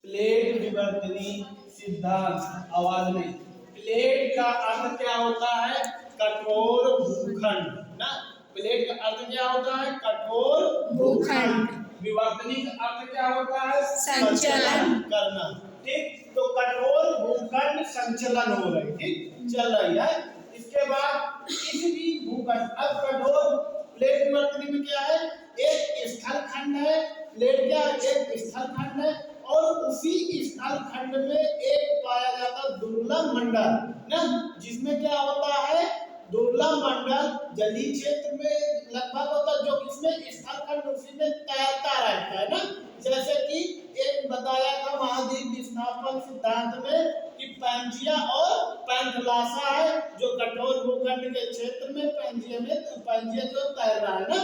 Plate विवर्तनी सिद्धांत। आवाज में प्लेट का अर्थ क्या होता है? कठोर भूखंड ना। प्लेट का अर्थ क्या होता है? कठोर भूखंड। विवर्तनी का अर्थ क्या होता है? संचलन करना। ठीक, तो कठोर भूखंड संचलन हो रही, ठीक चल रही है। इसके बाद किसी भी भूखंड, अब कठोर प्लेट विवर्तनी में क्या है? एक स्थल खंड है, प्लेट क्या है? एक स्थल खंड है और उसी स्थल खंड में एक पाया जाता दुर्लभ मंडल ना, जिसमें क्या होता है? दुर्लभ मंडल जलीय क्षेत्र में लगभग होता है, जो किसमें? स्थल खंड उसी में तैरता रहता है ना। जैसे कि एक बताया था महाद्वीप विस्थापन सिद्धांत में कि पैंजिया और पैंथलासा है, जो कठोर भूखंड के क्षेत्र में पैंजिया जो तैर रहा है ना।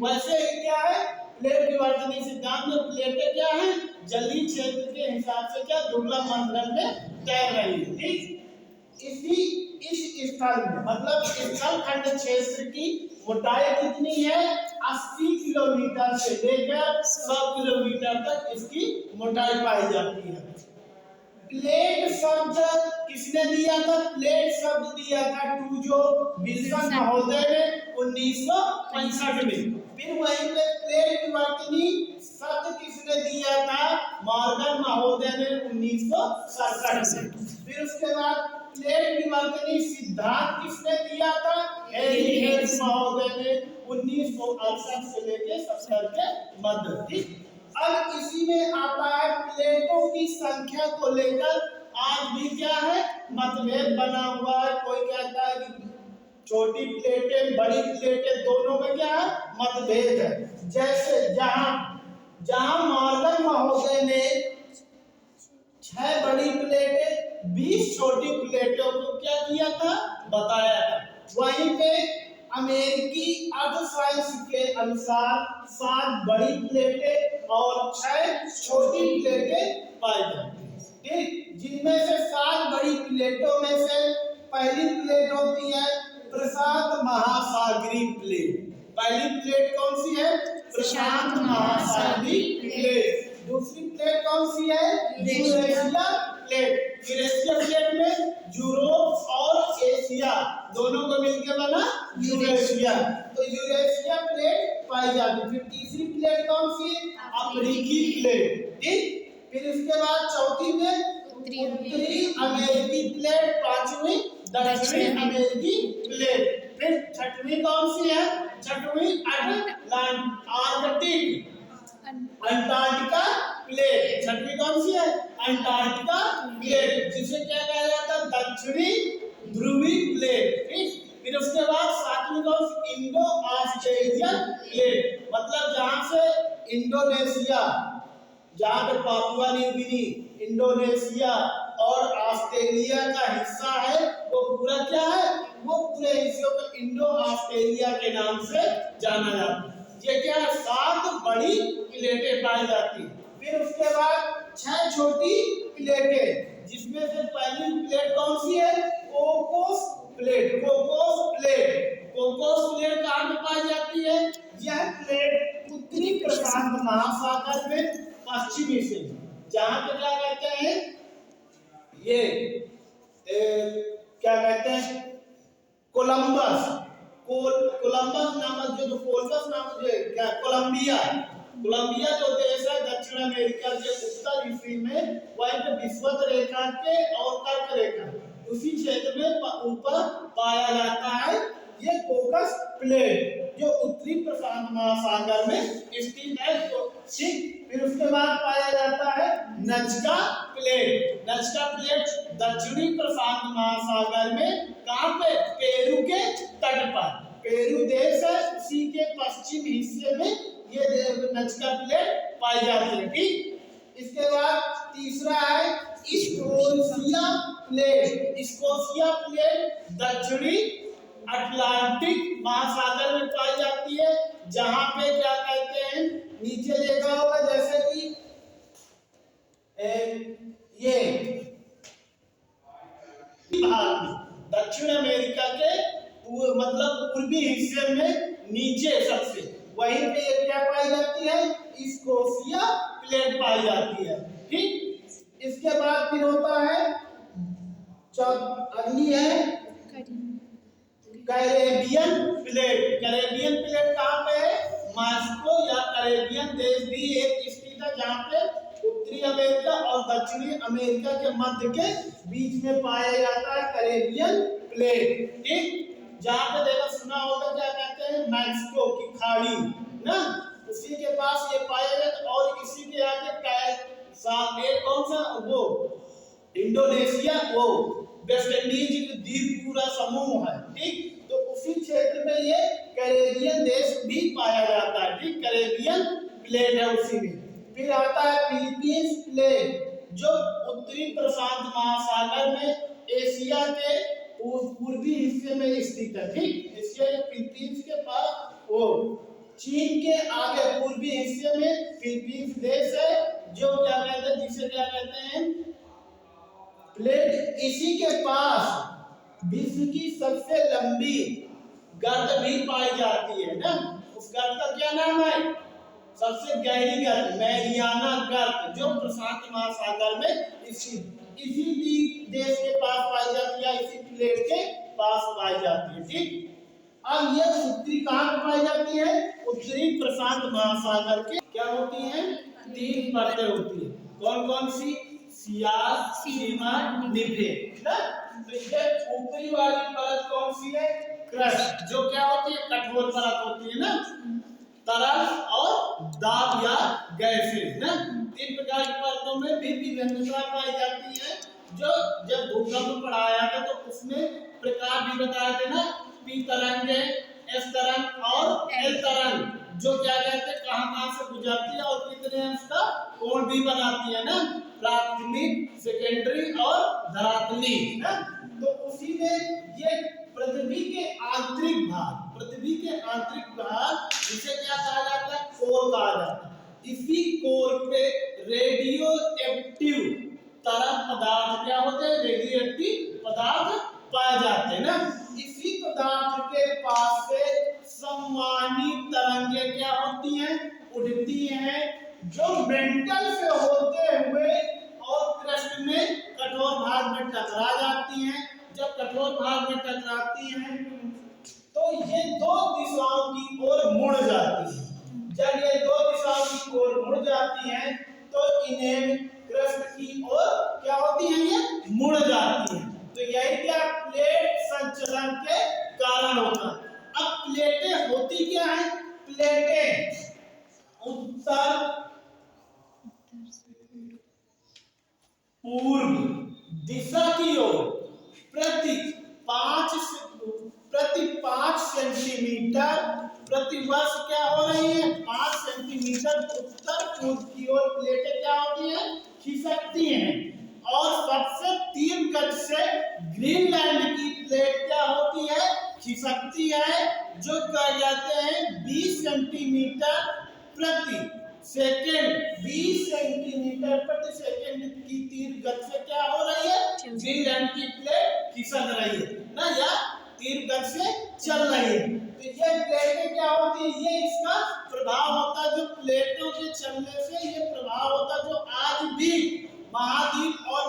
वैसे ही क्या है? प्लेट विवर्तनी सिद्धांत में प्लेटें क्या है? जलीय क्षेत्र के हिसाब से क्या दुर्लभ मंडल में तैर रही है, ठीक। इस स्थल में मतलब स्थल खंड क्षेत्र की मोटाई कितनी है? 80 किलोमीटर से लेकर 100 किलोमीटर तक इसकी मोटाई पाई जाती है। प्लेट शब्द किसने दिया था? प्लेट शब्द दिया था टूजो विल्सन महोदय ने 1965 में। फिर वहीं पे प्लेट विवर्तनी शब्द किसने दिया था? मॉर्गन महोदय ने 1967 में। फिर उसके बाद प्लेट विवर्तनी सिद्धांत किसने दिया था? हेलिहेड्स महोदय ने 1968 से लेके 70 के मध्य, ठीक। अब इसी में आता है प्लेटों की संख्या को लेकर आज भी क्या है? मतभेद बना हुआ है। कोई कहता है कि छोटी प्लेटें, बड़ी प्लेटें, दोनों में क्या है? मतभेद है। जैसे जहां मॉर्गन महोदय ने 6 बड़ी प्लेटें 20 छोटी प्लेटों को क्या किया था? बताया था। वहीं पे अमेरिकी अर्थशास्त्र के अनुसार 7 बड़ी प्लेटें और 6 छोटी प्लेटें पाई जाती हैं, ठीक। जिनमें से 7 बड़ी प्लेटों में से पहली प्लेट होती है प्रशांत महासागरीय प्लेट। पहली प्लेट कौन सी है? प्रशांत महासागरीय प्लेट। दूसरी प्लेट कौन सी है? Eurasia plate. यूरेशिया प्लेट में यूरोप और एशिया दोनों को मिलकर बना यूरेशिया। तो यूरेशिया प्लेट पाई जाती है। फिर तीसरी प्लेट कौन सी है? अफ्रीकी प्लेट, ठीक। फिर उसके बाद चौथी में उत्तरी अमेरिकी प्लेट, पांचवी दक्षिणी अमेरिकी प्लेट। फिर छठवीं कौन सी है? छठवीं अंटार्कटिका प्लेट। छठवीं कौन सी है? अंटार्कटिका प्लेट, जिसे क्या कहा जाता है? दक्षिणी ध्रुवीय प्लेट, ठीक। फिर उसके बाद सातवीं कौन सी? इंडो ऑस्ट्रेलियन प्लेट, मतलब जहां से इंडोनेशिया, जहां पे पापुआ न्यू गिनी, इंडोनेशिया और ऑस्ट्रेलिया का हिस्सा है, वो पूरा क्या है? वो पूरे हिस्से को इंडो ऑस्ट्रेलिया के नाम से जाना जाता है। ये क्या है? 7 बड़ी प्लेटें पाई जाती हैं। फिर उसके बाद 6 छोटी प्लेटें, जिसमें से पहली प्लेट कौन सी है? Cocos plate. कोकोस प्लेट कहाँ पे पाई जाती है? यह प्लेट उत्तरी प्रशांत महासागर में पश्चिमी से, जहां पे क्या कहते हैं? ये क्या कहते हैं? कोलंबस नामक जो कोलंबस नामक जो क्या कोलंबिया जो देश है दक्षिण अमेरिका के उत्तर हिस्से में, वहीं पे विषुवत रेखा के और कर्क रेखा उसी क्षेत्र में ऊपर पाया जाता है ये कोकस प्लेट, जो उत्तरी प्रशांत महासागर में स्थित है। तो ठीक, फिर उसके बाद पाया जाता है नजका प्लेट। नजका प्लेट दक्षिणी प्रशांत महासागर में, कहां पे? पेरू के तट पर। पेरू देश है, उसी के पश्चिम हिस्से में ये नजका प्लेट पाई जाती है, ठीक। इसके बाद तीसरा है स्कोशिया प्लेट दक्षिणी अटलांटिक महासागर में पाई जाती है, जहां पे क्या कहते हैं? नीचे देखा होगा जैसे कि ये दक्षिण अमेरिका के मतलब पूर्वी हिस्से में नीचे सबसे, वहीं पे क्या पाई जाती है? स्कोशिया प्लेट पाई जाती है, ठीक। बाद फिर होता है अगली है कैरेबियन प्लेट। कैरेबियन प्लेट कहाँ पे है? मॉस्को या कैरेबियन देश भी एक स्थित है जहाँ पे उत्तरी अमेरिका और दक्षिणी अमेरिका के मध्य के बीच में पाया जाता है कैरेबियन प्लेट। ठीक, जहाँ पे देखो सुना होगा क्या कहते हैं, मैक्सिको की खाड़ी ना, उसी के पास ये पाया जाता है। और इसी के आगे कौन सा वो इंडोनेशिया, वो वेस्ट इंडीज द्वीप पूरा समूह है। ठीक, तो उसी क्षेत्र में ये कैरेबियन देश भी पाया जाता है। ठीक, कैरेबियन प्लेट है उसी में। फिर आता है फिलीपींस प्लेट जो उत्तरी प्रशांत महासागर में एशिया के पूर्वी हिस्से में स्थित है। ठीक, एशिया के फिलीपींस के पास वो चीन के आगे पूर्वी हिस्से में फिलीपींस देश है जो क्या कहते हैं, जिसे क्या कहते हैं प्लेट। इसी के पास विश्व की सबसे लंबी गर्त भी पाई जाती है ना, उस गर्त का क्या नाम है? सबसे गहरी गर्त मैरियाना गर्त जो प्रशांत महासागर में इसी देश के पास पाई जाती है, इसी प्लेट के पास पाई जाती है। ठीक, अब ये उत्तरी कहाँ पे पाई जाती है? उत्तरी प्रशांत महासागर के क्या होती हैं? 3 परतें होती है। कौन कौन सी? सियाल, सीमा, निभे ना। तो ये ऊपरी वाली परत कौन सी है? क्रस्ट, जो क्या होती है? कठोर परत होती है ना, तरल और दाब या गैसें ना। 3 प्रकार की परतों में भी विभिन्नता पाई जाती है। जो जब भूकंप पढ़ाया था तो उसमें प्रकार भी बताए थे ना, पी तरंग, एस तरंग और एल तरंग, जो क्या कहते हैं कहां से गुजरती है और कितने अंश का कोण भी बनाती है ना, प्राथमिक, सेकेंडरी और धरातली ना। तो उसी में ये पृथ्वी के आंतरिक भाग जिसे क्या कहा जाता है? कोर कहा जाता है। इसी कोर पे रेडियो एक्टिव तरल पदार्थ क्या होते हैं? रेडियो एक्टिव पदार्थ पाए जाते हैं ना। इसी पदार्थ के पास से संवहनी तरंगें क्या होती हैं? उड़ती हैं, जो मेंटल से होते हुए और क्रस्ट में कठोर भाग में टकरा जाती हैं। जब कठोर भाग में टकराती हैं तो ये 2 दिशाओं की ओर मुड़ जाती हैं। जब ये 2 दिशाओं की ओर मुड़ जाती हैं तो इन्हें क्रस्ट की ओर क्या होती है? ये मुड़ जाती हैं। तो यही क्या प्लेट संचलन के कारण होता है। अब प्लेटें होती क्या है? प्लेटें उत्तर पूर्व दिशा की ओर प्रति 5 सेंटीमीटर प्रति वर्ष क्या हो रही है? 5 सेंटीमीटर उत्तर पूर्व की ओर प्लेटें क्या होती है? खिसकती हैं। और सबसे तीव्र गति से ग्रीनलैंड की प्लेट क्या होती है? खिसकती है, जो कह जाते हैं 20 सेंटीमीटर प्रति सेकेंड। 20 सेंटीमीटर प्रति सेकेंड की तीव्र गति से क्या हो रही है? ग्रीनलैंड की प्लेट खिसक रही है ना, या तीव्र गति से चल रही है। तो ये प्लेटें क्या होती है? ये इसका प्रभाव होता है, जो प्लेटों के चलने से ये प्रभाव होता है, जो आज भी महाद्वीप और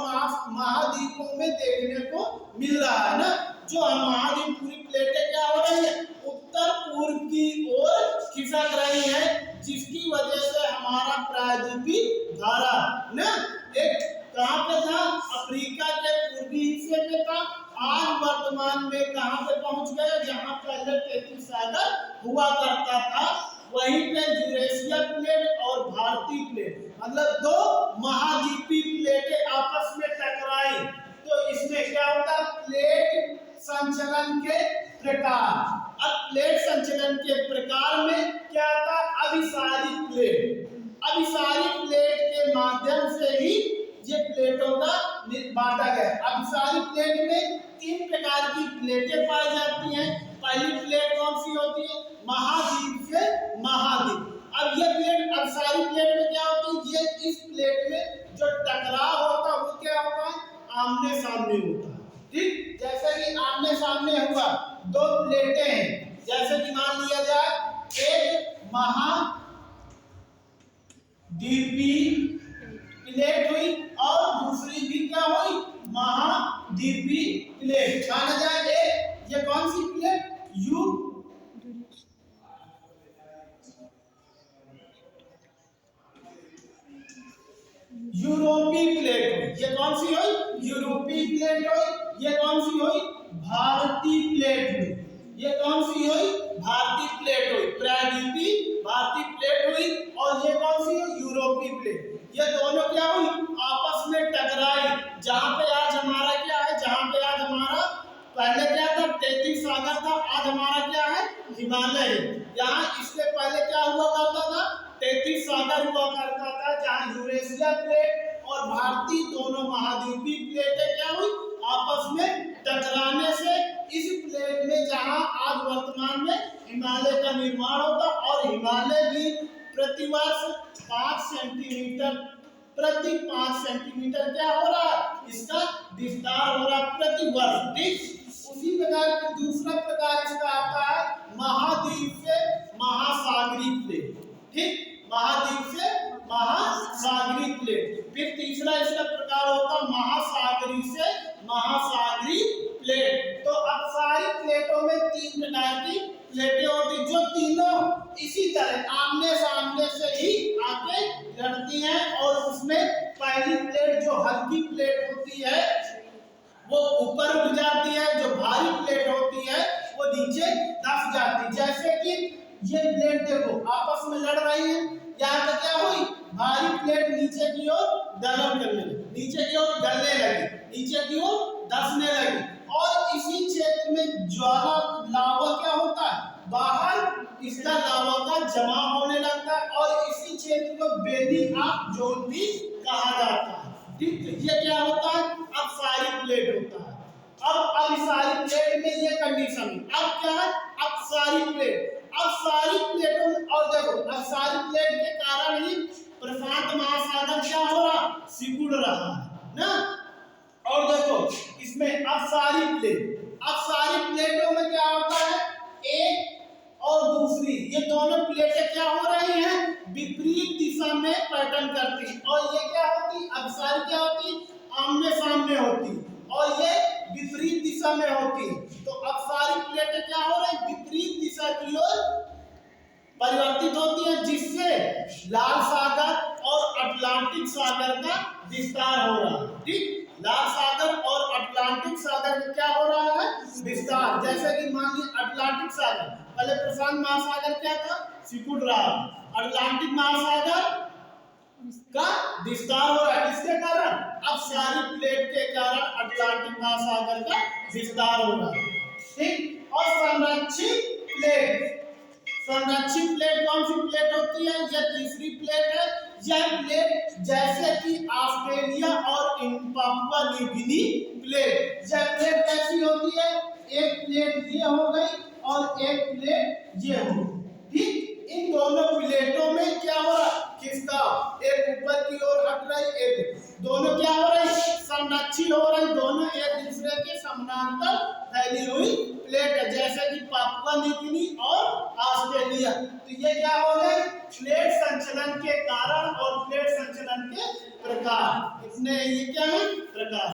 महाद्वीपों में देखने को मिल रहा है ना। जो महाद्वीप पूरी प्लेटें क्या हो रही है? उत्तर पूर्व की ओर खिसक रही है, जिसकी वजह से हमारा प्रायद्वीपीय धारा ना एक कहाँ पे था? अफ्रीका के पूर्वी हिस्से में था। आज वर्तमान में कहाँ पे पहुंच गए? जहाँ पहले तैतीस सागर हुआ करता था, वहीं पे यूरेशिया प्लेट और भारतीय प्लेट, मतलब 2 महाद्वीपीय प्लेटें आपस में टकराई। तो इसमें क्या होता? प्लेट संचलन के प्रकार। अब प्लेट संचलन के प्रकार में क्या था? अभिसारी प्लेट। अभिसारी प्लेट के माध्यम से ही ये प्लेटों का बांटा गया। अभिसारी प्लेट में 3 प्रकार की प्लेटें पाई जाती हैं। पहली प्लेट कौन सी होती है? महाद्वीप से महाद्वीप। अब ये प्लेट अभिसारी प्लेट में क्या होती है? ये इस प्लेट में जो टकराव होता है वो क्या होता है? आमने सामने होता है। ठीक, जैसे कि आमने सामने हुआ 2 प्लेटें हैं, जैसे कि मान लिया जाए एक महाद्वीपीय प्लेट हुई और दूसरी भी क्या महाद्वीपीय प्लेट माना जाए। एक ये कौन सी प्लेट? यूरोपीय प्लेट हुई। ये कौन सी हुई? यूरोपीय प्लेट हुई। ये कौन सी हुई? भारतीय प्लेट हुई। ये कौन सी हुई? भारतीय प्लेट हुई। प्रायद्वीपीय भारतीय प्लेट हुई और ये कौन सी हुई? यूरोपीय प्लेट। ये दोनों क्या हुई? आपस में टकराई। जहां पे आज हमारा क्या है? जहां पे आज हमारा पहले क्या था? 33 सागर था, आज हमारा क्या है? हिमालय। यहाँ इससे पहले क्या हुआ करता था? 33 सागर हुआ करता था, जहां यूरेशिया प्लेट और भारतीय दोनों महाद्वीपीय प्लेटें क्या हुई? आपस में टकराने से इस प्लेट में जहां आज वर्तमान में हिमालय का निर्माण होता और हिमालय भी प्रतिवर्ष 5 सेंटीमीटर क्या हो रहा है? इसका विस्तार हो रहा है प्रतिवर्ष। ठीक, उसी प्रकार दूसरा प्रकार इसका आता है महाद्वीप से महासागरीय प्लेट। ठीक, महाद्वीप से महासागरीय प्लेट। फिर तीसरा इसका प्रकार होता महासागरीय से महासागरीय प्लेट। तो अब सारी प्लेटों में 3 प्रकार की प्लेटें होती जो तीनों इसी तरह आमने सामने से ही आके लड़ती हैं और उसमें पहली प्लेट जो हल्की प्लेट होती है वो ऊपर उठ जाती है, जो भारी प्लेट होती है वो नीचे दब जाती है। जैसे कि ये प्लेट देखो आपस में लड़ रही है, यहाँ पे क्या हुई? भारी प्लेट नीचे की ओर दबन करने लगी, नीचे की ओर गलने लगी, नीचे की ओर धंसने लगी और इसी क्षेत्र में ज्वाला लावा क्या होता है? बाहर इसका लावा का जमा होने लगता है और इसी क्षेत्र को बेली ऑफ जोन भी कहा जाता है। ठीक, ये क्या होता है? अब सारी प्लेट होता है। अब सारी प्लेट में ये कंडीशन है। अब क्या है? अब सारी प्लेटों में और देखो अब सारी प्लेट के कारण ही प्रशांत महासागर क्या हो रहा? सिकुड़ रहा है ना। और देखो इसमें अब सारी प्लेटों में क्या होता है? एक और दूसरी ये दोनों प्लेटें क्या हो रही हैं? विपरीत दिशा में पैटर्न करती और ये क्या होती? अब सारी क्या होती? आमने सामने होती और ये विपरीत दिशा में होती। तो अब सारी प्लेटें क्या हो रही? विपरीत दिशा की ओर परिवर्तित होती है, जिससे लाल सागर और अटलांटिक सागर का विस्तार हो रहा है। ठीक, लाल सागर और अटलांटिक सागर का क्या हो रहा है? विस्तार। जैसे कि मान लीजिए अटलांटिक सागर, पहले प्रशांत महासागर क्या था? सिकुड़ रहा, अटलांटिक महासागर का विस्तार हो रहा है। किसके कारण? अब सारी प्लेट के कारण अटलांटिक महासागर का विस्तार हो रहा है। ठीक, और संरक्षित प्लेट कौन सी प्लेट होती है? यह तीसरी प्लेट है। यह प्लेट जैसे कि ऑस्ट्रेलिया और पापुआ न्यू गिनी प्लेट, यह प्लेट कैसी होती है? एक प्लेट ये हो गई और एक प्लेट ये हो गई। ठीक, इन दोनों प्लेटों में क्या हो रहा? खिसकाव, एक ऊपर की ओर हट रही, एक दोनों क्या हो रही? संरक्षित हो रही, दोनों एक दूसरे के समानांतर फैली हुई प्लेट है, जैसे कि पापुआ न्यू गिनी और ऑस्ट्रेलिया। तो ये क्या हो गए? प्लेट संचलन के कारण और प्लेट संचलन के प्रकार। इतने ये क्या है? प्रकार।